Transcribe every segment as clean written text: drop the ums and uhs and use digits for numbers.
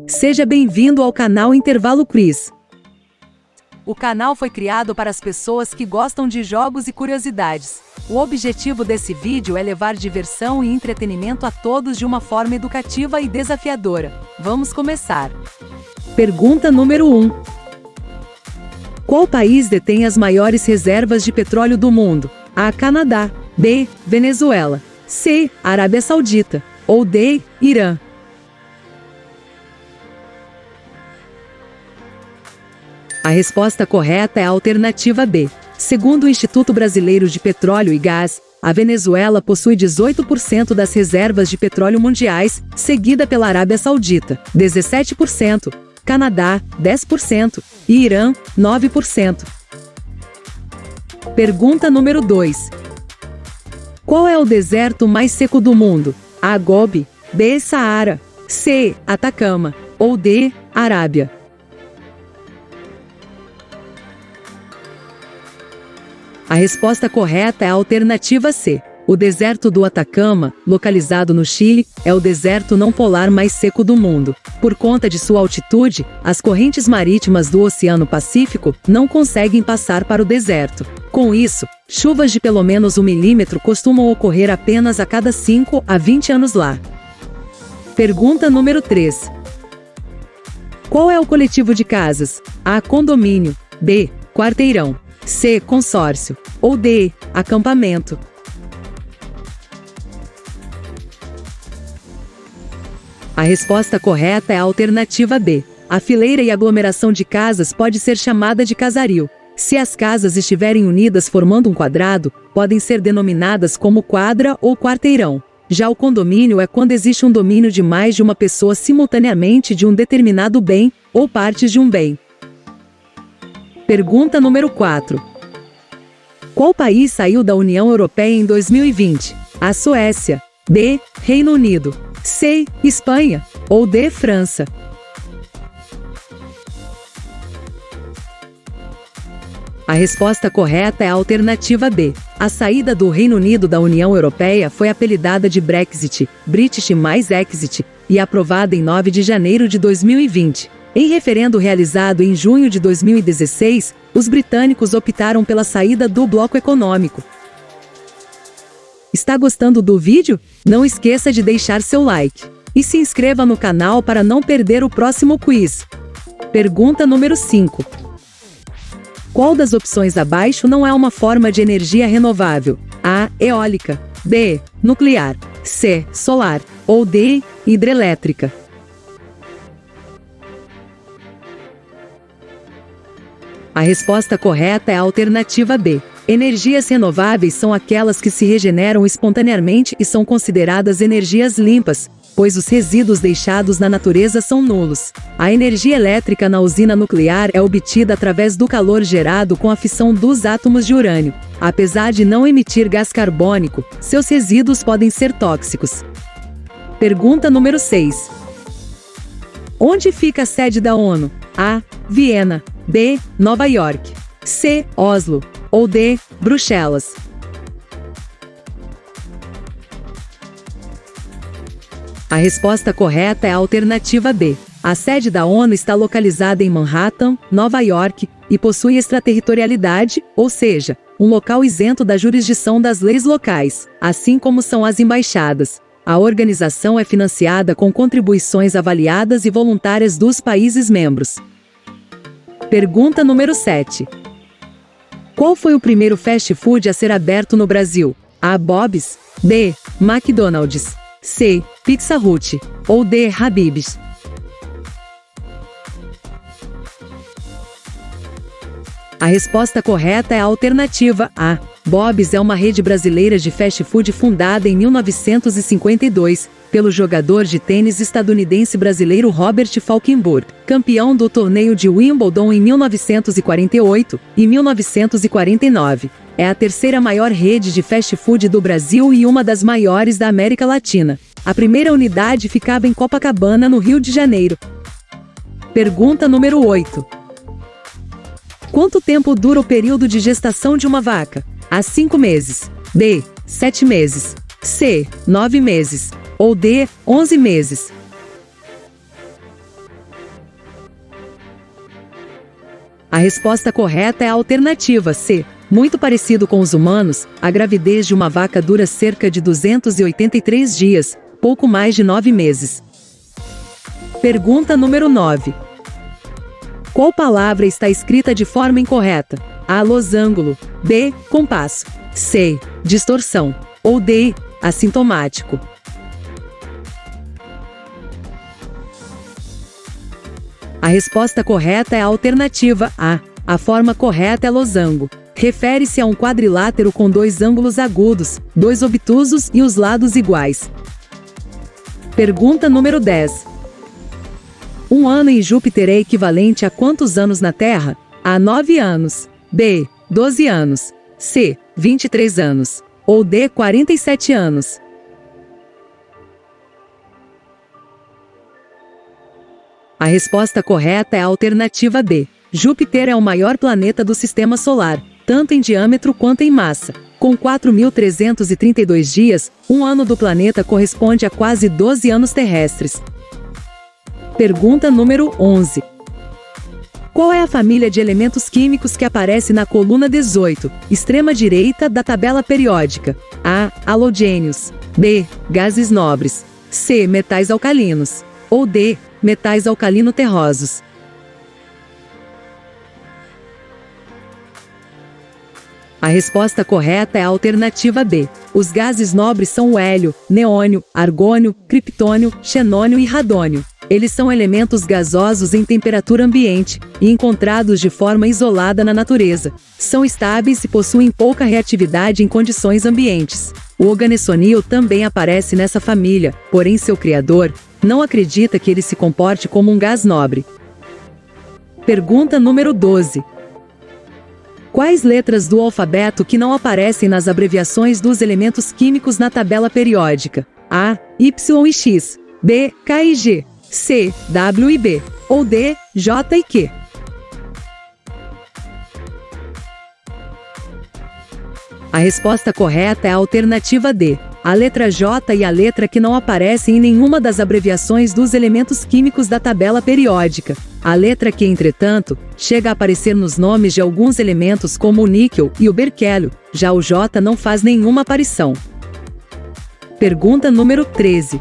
Seja bem-vindo ao canal Intervalo Quiz. O canal foi criado para as pessoas que gostam de jogos e curiosidades. O objetivo desse vídeo é levar diversão e entretenimento a todos de uma forma educativa e desafiadora. Vamos começar. Pergunta número 1. Qual país detém as maiores reservas de petróleo do mundo? A. Canadá. B. Venezuela. C. Arábia Saudita. Ou D. Irã. A resposta correta é a alternativa B. Segundo o Instituto Brasileiro de Petróleo e Gás, a Venezuela possui 18% das reservas de petróleo mundiais, seguida pela Arábia Saudita, 17%, Canadá, 10% e Irã, 9%. Pergunta número 2. Qual é o deserto mais seco do mundo? A. Gobi, B. Saara, C. Atacama ou D. Arábia. A resposta correta é a alternativa C. O deserto do Atacama, localizado no Chile, é o deserto não polar mais seco do mundo. Por conta de sua altitude, as correntes marítimas do Oceano Pacífico não conseguem passar para o deserto. Com isso, chuvas de pelo menos 1 milímetro costumam ocorrer apenas a cada 5 a 20 anos lá. Pergunta número 3. Qual é o coletivo de casas? A. Condomínio. B. Quarteirão. C. Consórcio. Ou D. Acampamento. A resposta correta é a alternativa B. A fileira e aglomeração de casas pode ser chamada de casario. Se as casas estiverem unidas formando um quadrado, podem ser denominadas como quadra ou quarteirão. Já o condomínio é quando existe um domínio de mais de uma pessoa simultaneamente de um determinado bem ou partes de um bem. Pergunta número 4. Qual país saiu da União Europeia em 2020? A. Suécia. B. Reino Unido. C. Espanha. Ou D. França. A resposta correta é a alternativa B. A saída do Reino Unido da União Europeia foi apelidada de Brexit, British mais Exit, e aprovada em 9 de janeiro de 2020. Em referendo realizado em junho de 2016, os britânicos optaram pela saída do bloco econômico. Está gostando do vídeo? Não esqueça de deixar seu like. E se inscreva no canal para não perder o próximo quiz. Pergunta número 5. Qual das opções abaixo não é uma forma de energia renovável? A. Eólica. B. Nuclear. C. Solar. Ou D. Hidrelétrica. A resposta correta é a alternativa B. Energias renováveis são aquelas que se regeneram espontaneamente e são consideradas energias limpas, pois os resíduos deixados na natureza são nulos. A energia elétrica na usina nuclear é obtida através do calor gerado com a fissão dos átomos de urânio. Apesar de não emitir gás carbônico, seus resíduos podem ser tóxicos. Pergunta número 6. Onde fica a sede da ONU? A. Viena. B. Nova York. C. Oslo. Ou D. Bruxelas. A resposta correta é a alternativa B. A sede da ONU está localizada em Manhattan, Nova York, e possui extraterritorialidade, ou seja, um local isento da jurisdição das leis locais, assim como são as embaixadas. A organização é financiada com contribuições avaliadas e voluntárias dos países membros. Pergunta número 7. Qual foi o primeiro fast food a ser aberto no Brasil? A. Bob's. B. McDonald's. C. Pizza Hut. Ou D. Habib's. A resposta correta é a alternativa A. Bob's é uma rede brasileira de fast food fundada em 1952, pelo jogador de tênis estadunidense brasileiro Robert Falkenburg, campeão do torneio de Wimbledon em 1948 e 1949. É a terceira maior rede de fast food do Brasil e uma das maiores da América Latina. A primeira unidade ficava em Copacabana, no Rio de Janeiro. Pergunta número 8. Quanto tempo dura o período de gestação de uma vaca? A. 5 meses. B. 7 meses. C. 9 meses. Ou D. 11 meses. A resposta correta é a alternativa C. Muito parecido com os humanos, a gravidez de uma vaca dura cerca de 283 dias, pouco mais de 9 meses. Pergunta número 9. Qual palavra está escrita de forma incorreta? A. Losango. B. Compasso. C. Distorção. Ou D. Assintomático. A resposta correta é a alternativa A. A forma correta é losango. Refere-se a um quadrilátero com dois ângulos agudos, dois obtusos e os lados iguais. Pergunta número 10. Um ano em Júpiter é equivalente a quantos anos na Terra? A. 9 anos. B. 12 anos. C. 23 anos. Ou D. 47 anos. A resposta correta é a alternativa D. Júpiter é o maior planeta do Sistema Solar, tanto em diâmetro quanto em massa. Com 4.332 dias, um ano do planeta corresponde a quase 12 anos terrestres. Pergunta número 11. Qual é a família de elementos químicos que aparece na coluna 18, extrema direita da tabela periódica? A. Halogênios. B. Gases nobres. C. Metais alcalinos. Ou D. Metais alcalino-terrosos. A resposta correta é a alternativa B. Os gases nobres são o hélio, neônio, argônio, criptônio, xenônio e radônio. Eles são elementos gasosos em temperatura ambiente e encontrados de forma isolada na natureza. São estáveis e possuem pouca reatividade em condições ambientes. O oganesonil também aparece nessa família, porém seu criador não acredita que ele se comporte como um gás nobre. Pergunta número 12. Quais letras do alfabeto que não aparecem nas abreviações dos elementos químicos na tabela periódica? A. Y e X. B. K e G. C. W e B. Ou D. J e Q. A resposta correta é a alternativa D. A letra J e a letra Q não aparecem em nenhuma das abreviações dos elementos químicos da tabela periódica. A letra Q, entretanto, chega a aparecer nos nomes de alguns elementos como o níquel e o berquélio, já o J não faz nenhuma aparição. Pergunta número 13.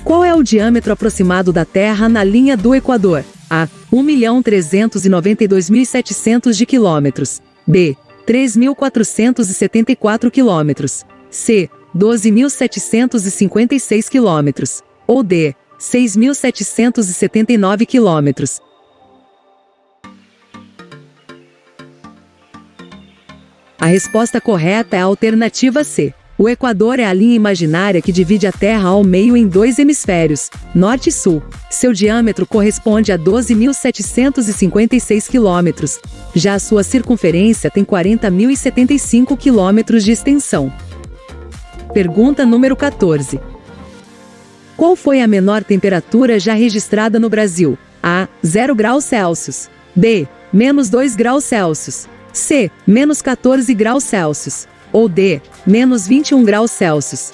Qual é o diâmetro aproximado da Terra na linha do Equador? A. 1.392.700 de quilômetros. B. 3.474 quilômetros. C. 12.756 quilômetros. Ou D. 6.779 quilômetros. A resposta correta é a alternativa C. O Equador é a linha imaginária que divide a Terra ao meio em dois hemisférios, norte e sul. Seu diâmetro corresponde a 12.756 quilômetros. Já a sua circunferência tem 40.075 quilômetros de extensão. Pergunta número 14. Qual foi a menor temperatura já registrada no Brasil? A. 0 graus Celsius. B. Menos 2 graus Celsius. C. Menos 14 graus Celsius. Ou D. Menos 21 graus Celsius.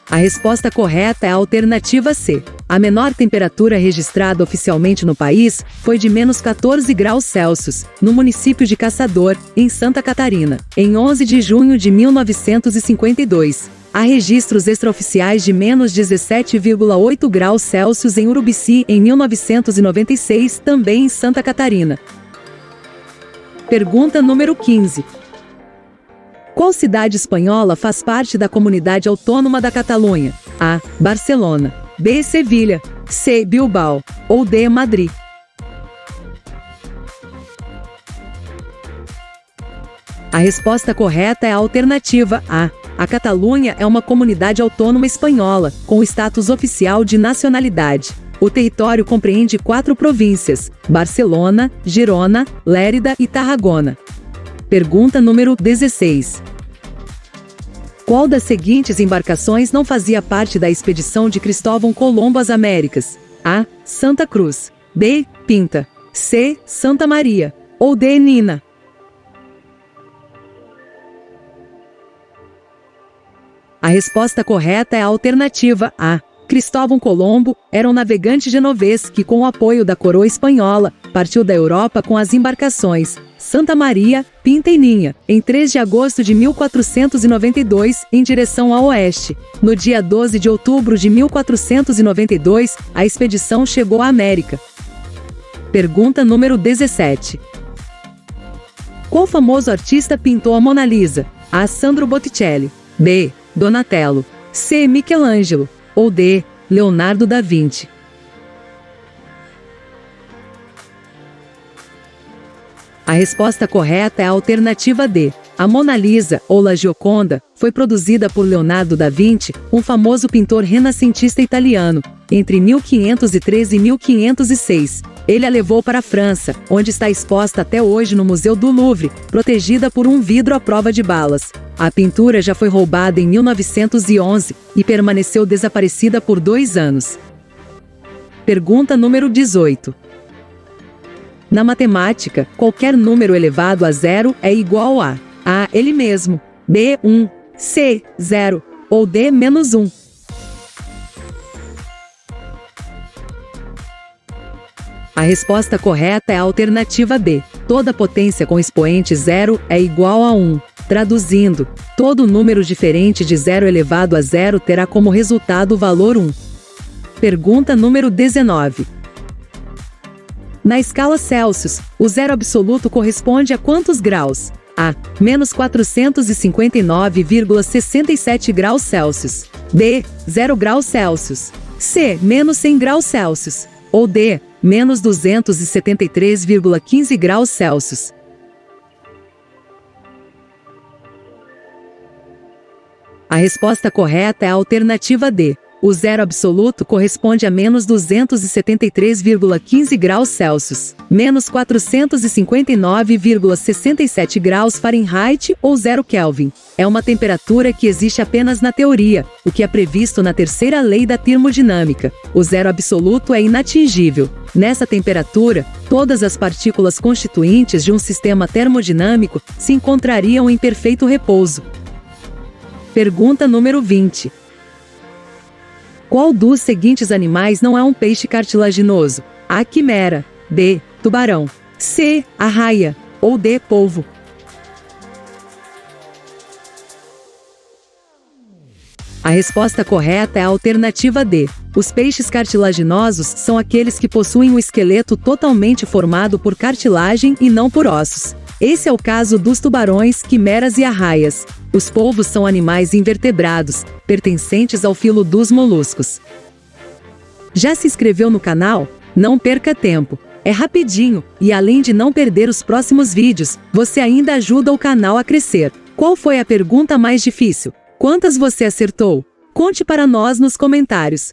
A resposta correta é a alternativa C. A menor temperatura registrada oficialmente no país foi de menos 14 graus Celsius, no município de Caçador, em Santa Catarina, em 11 de junho de 1952. Há registros extraoficiais de menos 17,8 graus Celsius em Urubici em 1996, também em Santa Catarina. Pergunta número 15. Qual cidade espanhola faz parte da comunidade autônoma da Catalunha? A. Barcelona. B. Sevilha. C. Bilbao. Ou D. Madrid. A resposta correta é a alternativa A. A Catalunha é uma comunidade autônoma espanhola, com status oficial de nacionalidade. O território compreende 4 províncias: Barcelona, Girona, Lérida e Tarragona. Pergunta número 16. Qual das seguintes embarcações não fazia parte da expedição de Cristóvão Colombo às Américas? A. Santa Cruz. B. Pinta. C. Santa Maria. Ou D. Nina. A resposta correta é a alternativa A. Cristóvão Colombo era um navegante genovês que, com o apoio da coroa espanhola, partiu da Europa com as embarcações Santa Maria, Pinta e Ninha, em 3 de agosto de 1492, em direção a oeste. No dia 12 de outubro de 1492, a expedição chegou à América. Pergunta número 17. Qual famoso artista pintou a Mona Lisa? A. Sandro Botticelli. B. Donatello. C. Michelangelo. Ou D. Leonardo da Vinci. A resposta correta é a alternativa D. A Mona Lisa, ou La Gioconda, foi produzida por Leonardo da Vinci, um famoso pintor renascentista italiano, entre 1503 e 1506. Ele a levou para a França, onde está exposta até hoje no Museu do Louvre, protegida por um vidro à prova de balas. A pintura já foi roubada em 1911 e permaneceu desaparecida por 2 anos. Pergunta número 18. Na matemática, qualquer número elevado a zero é igual a ele mesmo, B, 1, C, 0, ou D, menos 1. A resposta correta é a alternativa B. Toda potência com expoente zero é igual a 1. Traduzindo, todo número diferente de 0 elevado a 0 terá como resultado o valor 1. Pergunta número 19. Na escala Celsius, o zero absoluto corresponde a quantos graus? A. Menos 459,67 graus Celsius. B. 0 graus Celsius. C. Menos 100 graus Celsius. Ou D. Menos 273,15 graus Celsius. A resposta correta é a alternativa D. O zero absoluto corresponde a menos 273,15 graus Celsius, menos 459,67 graus Fahrenheit ou 0 Kelvin. É uma temperatura que existe apenas na teoria, o que é previsto na terceira lei da termodinâmica. O zero absoluto é inatingível. Nessa temperatura, todas as partículas constituintes de um sistema termodinâmico se encontrariam em perfeito repouso. Pergunta número 20. Qual dos seguintes animais não é um peixe cartilaginoso? A. Quimera. B. Tubarão. C. Arraia. Ou D. Polvo. A resposta correta é a alternativa D. Os peixes cartilaginosos são aqueles que possuem um esqueleto totalmente formado por cartilagem e não por ossos. Esse é o caso dos tubarões, quimeras e arraias. Os polvos são animais invertebrados, pertencentes ao filo dos moluscos. Já se inscreveu no canal? Não perca tempo. É rapidinho, e além de não perder os próximos vídeos, você ainda ajuda o canal a crescer. Qual foi a pergunta mais difícil? Quantas você acertou? Conte para nós nos comentários.